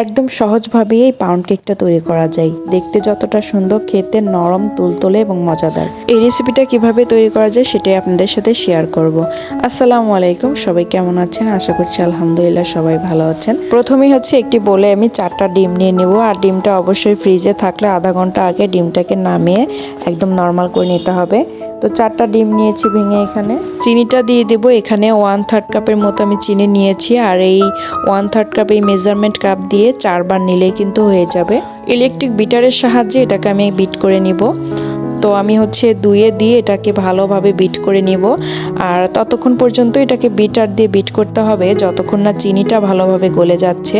একদম সহজভাবেই এই পাউন্ড কেকটা তৈরি করা যায়। দেখতে যতটা সুন্দর, খেতে নরম, তুলতুলে এবং মজাদার। এই রেসিপিটা কিভাবে তৈরি করা যায় সেটাই আপনাদের সাথে শেয়ার করব। আসসালামু আলাইকুম, সবাই কেমন আছেন? আশা করছি আলহামদুলিল্লাহ সবাই ভালো আছেন। প্রথমেই হচ্ছে একটি বলে আমি 4টা ডিম নিয়ে নেব। আর ডিমটা অবশ্যই ফ্রিজে থাকলে আধা ঘন্টা আগে ডিমটাকে নামিয়ে একদম নর্মাল করে নিতে হবে। তো 4টা ডিম নিয়েছি ভেঙে। এখানে চিনিটা দিয়ে দেবো। এখানে 1/3 কাপের মতো আমি চিনি নিয়েছি। আর এই 1/3 কাপ এই মেজারমেন্ট কাপ দিয়ে 4বার নিলেই কিন্তু হয়ে যাবে। ইলেকট্রিক বিটারের সাহায্যে এটাকে আমি বিট করে নিব। তো আমি হচ্ছে দুয়ে দিয়ে এটাকে ভালোভাবে বিট করে নিব। আর ততক্ষণ পর্যন্ত এটাকে বিটার দিয়ে বিট করতে হবে যতক্ষণ না চিনিটা ভালোভাবে গলে যাচ্ছে।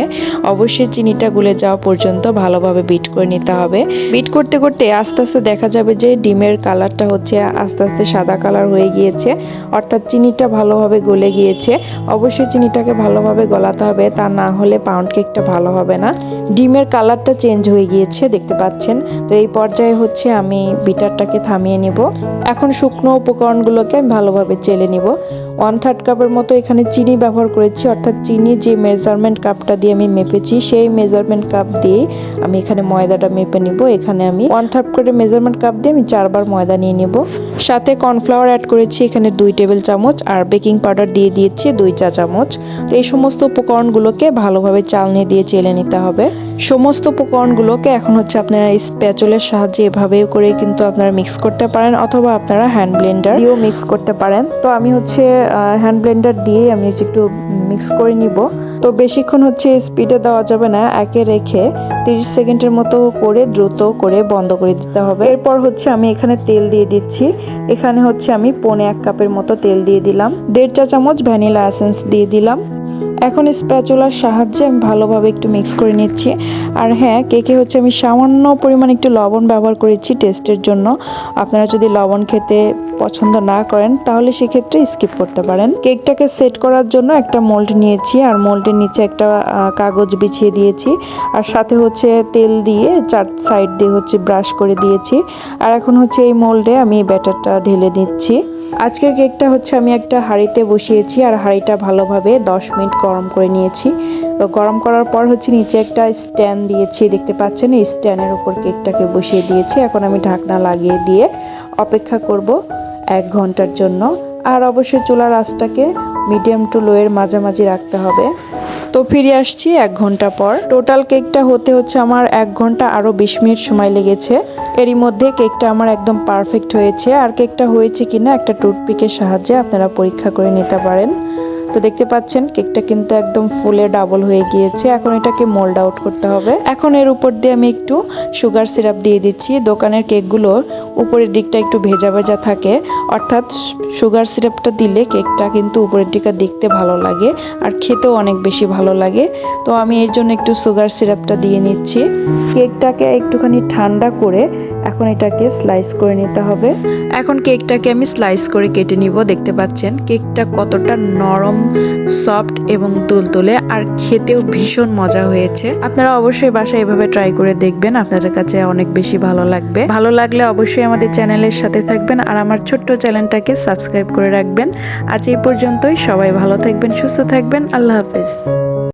অবশ্যই চিনিটা গলে যাওয়া পর্যন্ত ভালোভাবে বিট করে নিতে হবে। বিট করতে করতে আস্তে আস্তে দেখা যাবে যে ডিমের কালারটা হচ্ছে আস্তে আস্তে সাদা কালার হয়ে গিয়েছে, অর্থাৎ চিনিটা ভালোভাবে গলে গিয়েছে। অবশ্যই চিনিটাকে ভালোভাবে গলাতে হবে, তা না হলে পাউন্ড কেকটা ভালো হবে না। ডিমের কালারটা চেঞ্জ হয়ে গিয়েছে, দেখতে পাচ্ছেন। তো এই পর্যায়ে হচ্ছে আমি বিটারটাকে থামিয়ে নিব। এখন শুকনো উপকরণগুলোকে আমি ভালোভাবে চেলে নিব। 1/3 কাপের মতো এখানে চিনি ব্যবহার করেছি, অর্থাৎ চিনি যে মেজারমেন্ট কাপটা দিয়ে আমি মেপেছি সেই মেজারমেন্ট কাপ দিয়ে আমি এখানে ময়দাটা মেপে নিব। এখানে আমি 1/2 করে মেজারমেন্ট কাপ দিয়ে আমি 4বার ময়দা নিয়ে নিব। সাথে কর্নফ্লাওয়ার অ্যাড করেছি এখানে 2 টেবিল চামচ, আর বেকিং পাউডার দিয়ে দিয়েছি 2 চা চামচ। তো এই সমস্ত উপকরণগুলোকে ভালোভাবে চালনি দিয়ে চেলে নিতে হবে। সমস্ত উপকরণগুলোকে এখন হচ্ছে আপনারা স্প্যাচুলার সাহায্যে এভাবেও করে কিন্তু আপনারা মিক্স করতে পারেন, অথবা আপনারা হ্যান্ড ব্লেন্ডার দিয়েও মিক্স করতে পারেন। তো আমি হচ্ছে হ্যান্ড ব্লেন্ডার দিয়ে আমি হচ্ছে একটু মিক্স করে নিব। তো বেশিক্ষণ হচ্ছে স্পিডে দেওয়া যাবে না, একে রেখে 30 সেকেন্ডের মতো করে দ্রুত করে বন্ধ করে দিতে হবে। এরপর হচ্ছে আমি এখানে তেল দিয়ে দিচ্ছি। এখানে হচ্ছে আমি 1.25 কাপের মতো তেল দিয়ে দিলাম। 1.5 চা চামচ ভ্যানিলা এসেন্স দিয়ে দিলাম। এখন স্প্যাচুলার সাহায্যে আমি ভালোভাবে একটু মিক্স করে নিচ্ছি। আর হ্যাঁ, কেকে হচ্ছে আমি সামান্য পরিমাণ একটু লবণ ব্যবহার করেছি টেস্টের জন্য। আপনারা যদি লবণ খেতে পছন্দ না করেন তাহলে সেক্ষেত্রে স্কিপ করতে পারেন। কেকটাকে সেট করার জন্য একটা মোল্ড নিয়েছি, আর মোল্ডের নিচে একটা কাগজ বিছিয়ে দিয়েছি। আর সাথে হচ্ছে তেল দিয়ে 4 সাইড দিয়ে হচ্ছে ব্রাশ করে দিয়েছি। আর এখন হচ্ছে এই মোল্ডে আমি ব্যাটারটা ঢেলে নিচ্ছি। আজকের কেকটা হচ্ছে আমি একটা হাঁড়িতে বসিয়েছি, আর হাঁড়িটা ভালোভাবে 10 মিনিট গরম করে নিয়েছি। তো গরম করার পর হচ্ছে নিচে একটা স্ট্যান্ড দিয়েছি, দেখতে পাচ্ছেন। এই স্ট্যান্ডের উপর কেকটাকে বসিয়ে দিয়েছি। এখন আমি ঢাকনা লাগিয়ে দিয়ে অপেক্ষা করব 1 ঘন্টার জন্য। আর অবশ্যই চুলার আঁচটাকে মিডিয়াম টু লো এর মাঝামাঝি রাখতে হবে। তো ফিরে আসছি 1 ঘন্টা পর। টোটাল কেকটা হতে হচ্ছে আমার 1 ঘন্টা আরও 20 মিনিট সময় লেগেছে। এরই মধ্যে কেকটা আমার একদম পারফেক্ট হয়েছে। আর কেকটা হয়েছে কিনা একটা টুথপিকের সাহায্যে আপনারা পরীক্ষা করে নিতে পারেন। তো দেখতে পাচ্ছেন কেকটা কিন্তু একদম ফুলে ডাবল হয়ে গিয়েছে। এখন এটাকে মোল্ড আউট করতে হবে। এখন এর উপর দিয়ে আমি একটু সুগার সিরাপ দিয়ে দিচ্ছি। দোকানের কেকগুলো উপরের দিকটা একটু ভেজা ভেজা থাকে, অর্থাৎ সুগার সিরাপটা দিলে কেকটা কিন্তু উপরের দিকটা দেখতে ভালো লাগে আর খেতেও অনেক বেশি ভালো লাগে। তো আমি এর জন্য একটু সুগার সিরাপটা দিয়ে নিচ্ছি। কেকটাকে একটুখানি ঠান্ডা করে এখন এটাকে স্লাইস করে নিতে হবে। এখন কেকটাকে আমি স্লাইস করে কেটে নিব। দেখতে পাচ্ছেন কেকটা কতটা নরম, সফট এবং তুলতুলে, আর খেতেও ভীষণ মজা হয়েছে। আপনারা অবশ্যই বাসায় এভাবে ট্রাই করে দেখবেন, আপনাদের কাছে অনেক বেশি ভালো লাগবে। ভালো লাগলে অবশ্যই আমাদের চ্যানেলের সাথে থাকবেন, আর আমার ছোট্ট চ্যানেলটাকে সাবস্ক্রাইব করে রাখবেন। আজ এই পর্যন্তই। সবাই ভালো থাকবেন, সুস্থ থাকবেন। আল্লাহ হাফেজ।